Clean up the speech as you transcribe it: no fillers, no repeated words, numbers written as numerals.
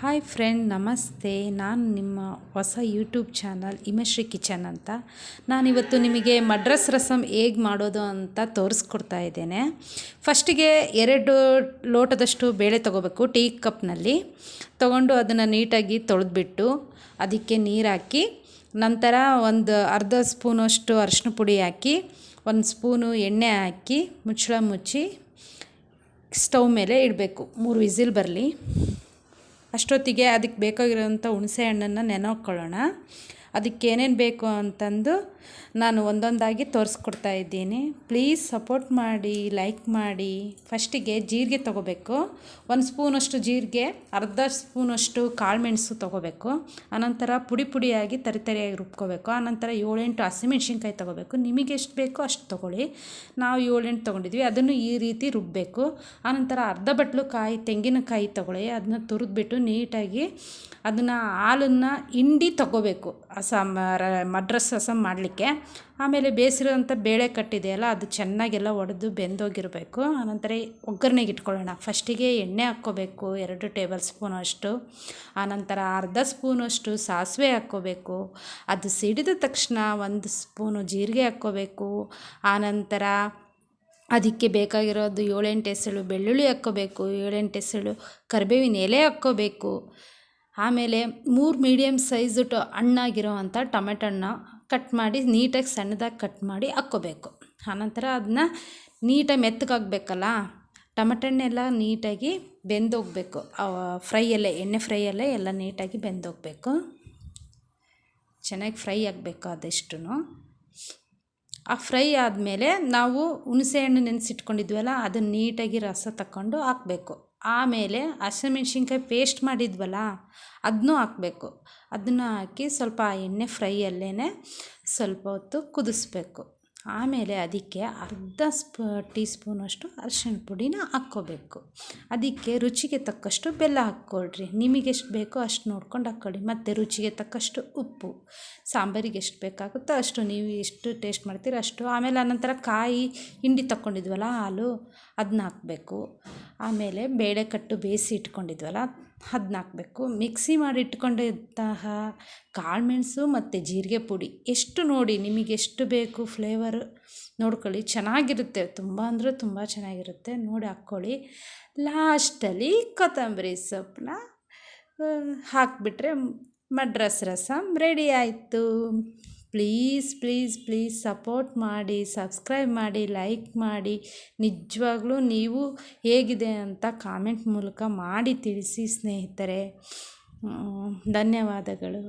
Hi friend, ನಮಸ್ತೆ. ನಾನು ನಿಮ್ಮ ಹೊಸ ಯೂಟ್ಯೂಬ್ ಚಾನಲ್ ಹಿಮಶ್ರೀ ಕಿಚನ್ ಅಂತ. ನಾನಿವತ್ತು ನಿಮಗೆ ಮಡ್ರಸ್ ರಸಮ್ ಹೇಗೆ ಮಾಡೋದು ಅಂತ ತೋರಿಸ್ಕೊಡ್ತಾ ಇದ್ದೇನೆ. ಫಸ್ಟಿಗೆ 2 ಲೋಟದಷ್ಟು ಬೇಳೆ ತೊಗೋಬೇಕು. ಟೀ ಕಪ್ನಲ್ಲಿ ತೊಗೊಂಡು ಅದನ್ನು ನೀಟಾಗಿ ತೊಳೆದ್ಬಿಟ್ಟು ಅದಕ್ಕೆ ನೀರು ಹಾಕಿ, ನಂತರ ಒಂದು ಅರ್ಧ ಸ್ಪೂನಷ್ಟು ಅರಿಶಿನ ಪುಡಿ ಹಾಕಿ, 1 ಸ್ಪೂನು ಎಣ್ಣೆ ಹಾಕಿ ಮುಚ್ಚಳ ಮುಚ್ಚಿ ಸ್ಟವ್ ಮೇಲೆ ಇಡಬೇಕು. 3 ವಿಸಿಲ್ ಬರಲಿ. ಅಷ್ಟೊತ್ತಿಗೆ ಅದಕ್ಕೆ ಬೇಕಾಗಿರೋಂಥ ಹುಣಸೆ ಹಣ್ಣನ್ನು ನೆನೆ ಹಾಕ್ಕೊಳ್ಳೋಣ. ಅದಕ್ಕೆ ಏನೇನು ಬೇಕು ಅಂತಂದು ನಾನು ಒಂದೊಂದಾಗಿ ತೋರಿಸ್ಕೊಡ್ತಾ ಇದ್ದೀನಿ. ಪ್ಲೀಸ್ ಸಪೋರ್ಟ್ ಮಾಡಿ, ಲೈಕ್ ಮಾಡಿ. ಫಸ್ಟಿಗೆ ಜೀರಿಗೆ ತೊಗೋಬೇಕು. 1 ಸ್ಪೂನಷ್ಟು ಜೀರಿಗೆ, ಅರ್ಧ ಸ್ಪೂನಷ್ಟು ಕಾಳು ಮೆಣಸು ತೊಗೋಬೇಕು. ಆನಂತರ ಪುಡಿಯಾಗಿ ತರಿಯಾಗಿ ರುಬ್ಕೋಬೇಕು. ಆನಂತರ 7-8 ಹಸಿಮೆಣ್ಸಿನ್ಕಾಯಿ ತೊಗೋಬೇಕು. ನಿಮಗೆ ಎಷ್ಟು ಬೇಕೋ ಅಷ್ಟು ತೊಗೊಳ್ಳಿ. ನಾವು 7-8 ತೊಗೊಂಡಿದ್ವಿ. ಅದನ್ನು ಈ ರೀತಿ ರುಬ್ಬಬೇಕು. ಆನಂತರ ಅರ್ಧ ಬಟ್ಲು ತೆಂಗಿನಕಾಯಿ ತೊಗೊಳ್ಳಿ. ಅದನ್ನ ತುರಿದ್ಬಿಟ್ಟು ನೀಟಾಗಿ ಅದನ್ನು ಹಾಲನ್ನು ಹಿಂಡಿ ತೊಗೋಬೇಕು ಮಡ್ರಸ್ ರಸಮ್ ಮಾಡಲಿಕ್ಕೆ. ಆಮೇಲೆ ಬೇಯಿಸಿರೋಂಥ ಬೇಳೆ ಕಟ್ಟಿದೆಯಲ್ಲ, ಅದು ಚೆನ್ನಾಗೆಲ್ಲ ಒಡೆದು ಬೆಂದೋಗಿರಬೇಕು. ಆನಂತರ ಒಗ್ಗರಣೆಗೆ ಇಟ್ಕೊಳ್ಳೋಣ. ಫಸ್ಟಿಗೆ ಎಣ್ಣೆ ಹಾಕ್ಕೋಬೇಕು, 2 ಟೇಬಲ್ ಸ್ಪೂನ್ ಅಷ್ಟು. ಆನಂತರ ಅರ್ಧ ಸ್ಪೂನಷ್ಟು ಸಾಸಿವೆ ಹಾಕ್ಕೋಬೇಕು. ಅದು ಸಿಡಿದ ತಕ್ಷಣ 1 ಸ್ಪೂನು ಜೀರಿಗೆ ಹಾಕ್ಕೋಬೇಕು. ಆನಂತರ ಅದಕ್ಕೆ ಬೇಕಾಗಿರೋದು 7-8 ಎಸಳು ಬೆಳ್ಳುಳ್ಳಿ ಹಾಕ್ಕೋಬೇಕು, 7-8 ಎಸಳು ಕರಿಬೇವಿನ ಎಲೆ ಹಾಕ್ಕೋಬೇಕು. ಆಮೇಲೆ 3 ಮೀಡಿಯಮ್ ಸೈಜ್ ಹಣ್ಣಾಗಿರೋ ಅಂಥ ಟೊಮೆಟೊ ಹಣ್ಣು ಕಟ್ ಮಾಡಿ ನೀಟಾಗಿ ಸಣ್ಣದಾಗಿ ಕಟ್ ಮಾಡಿ ಹಾಕ್ಕೋಬೇಕು. ಆನಂತರ ಅದನ್ನ ನೀಟಾಗಿ ಮೆತ್ತಗಾಗಬೇಕಲ್ಲ, ಟೊಮೆಟೊ ಹಣ್ಣೆಲ್ಲ ನೀಟಾಗಿ ಬೆಂದೋಗಬೇಕು. ಎಣ್ಣೆ ಫ್ರೈಯಲ್ಲೇ ಎಲ್ಲ ನೀಟಾಗಿ ಬೆಂದೋಗಬೇಕು. ಚೆನ್ನಾಗಿ ಫ್ರೈ ಆಗಬೇಕು ಅದೆಷ್ಟು. ಆ ಫ್ರೈ ಆದಮೇಲೆ ನಾವು ಹುಣಸೆ ಹಣ್ಣು ನೆನೆಸಿಟ್ಕೊಂಡಿದ್ವಲ್ಲ, ಅದನ್ನು ನೀಟಾಗಿ ರಸ ತಗೊಂಡು ಹಾಕಬೇಕು. ಆಮೇಲೆ ಹಸಿಮೆಣ್ಸಿನ್ಕಾಯಿ ಪೇಸ್ಟ್ ಮಾಡಿದ್ವಲ್ಲ, ಅದನ್ನೂ ಹಾಕಬೇಕು. ಅದನ್ನು ಹಾಕಿ ಸ್ವಲ್ಪ ಎಣ್ಣೆ ಫ್ರೈಯಲ್ಲೇ ಸ್ವಲ್ಪ ಹೊತ್ತು ಕುದಿಸ್ಬೇಕು. ಆಮೇಲೆ ಅದಕ್ಕೆ ಅರ್ಧ ಟೀ ಸ್ಪೂನಷ್ಟು ಅರಿಶಿಣ ಪುಡಿನ ಹಾಕ್ಕೋಬೇಕು. ಅದಕ್ಕೆ ರುಚಿಗೆ ತಕ್ಕಷ್ಟು ಬೆಲ್ಲ ಹಾಕ್ಕೊಳ್ರಿ. ನಿಮಗೆ ಎಷ್ಟು ಬೇಕೋ ಅಷ್ಟು ನೋಡ್ಕೊಂಡು ಹಾಕ್ಕೊಳ್ಳಿ. ಮತ್ತು ರುಚಿಗೆ ತಕ್ಕಷ್ಟು ಉಪ್ಪು, ಸಾಂಬಾರಿಗೆ ಎಷ್ಟು ಬೇಕಾಗುತ್ತೋ ಅಷ್ಟು, ನೀವು ಎಷ್ಟು ಟೇಸ್ಟ್ ಮಾಡ್ತೀರೋ ಅಷ್ಟು. ಆಮೇಲೆ ಆನಂತರ ಕಾಯಿ ಹಿಂಡಿ ತಗೊಂಡಿದ್ವಲ್ಲ ಹಾಲು, ಅದನ್ನ ಹಾಕಬೇಕು. ಆಮೇಲೆ ಬೇಳೆ ಕಟ್ಟು ಬೇಯಿಸಿ ಇಟ್ಕೊಂಡಿದ್ವಲ್ಲ ಅದನ್ನ ಹಾಕಬೇಕು. ಮಿಕ್ಸಿ ಮಾಡಿ ಇಟ್ಕೊಂಡಿದ್ದಂತಹ ಕಾಳುಮೆಣಸು ಮತ್ತು ಜೀರಿಗೆ ಪುಡಿ ಎಷ್ಟು ನೋಡಿ, ನಿಮಗೆ ಎಷ್ಟು ಬೇಕು ಫ್ಲೇವರ್ ನೋಡ್ಕೊಳ್ಳಿ. ಚೆನ್ನಾಗಿರುತ್ತೆ, ತುಂಬ ಅಂದರೆ ತುಂಬ ಚೆನ್ನಾಗಿರುತ್ತೆ. ನೋಡಿ ಹಾಕ್ಕೊಳ್ಳಿ. ಲಾಸ್ಟಲ್ಲಿ ಕೊತ್ತಂಬರಿ ಸೊಪ್ಪನ್ನ ಹಾಕಿಬಿಟ್ರೆ ಮಡ್ರಸ್ ರಸಮ್ ರೆಡಿ ಆಯಿತು. ಪ್ಲೀಸ್ ಸಪೋರ್ಟ್ ಮಾಡಿ, ಸಬ್ಸ್ಕ್ರೈಬ್ ಮಾಡಿ, ಲೈಕ್ ಮಾಡಿ. ನಿಜವಾಗ್ಲೂ ನೀವು ಹೇಗಿದೆ ಅಂತ ಕಾಮೆಂಟ್ ಮೂಲಕ ಮಾಡಿ ತಿಳಿಸಿ ಸ್ನೇಹಿತರೆ. ಧನ್ಯವಾದಗಳು.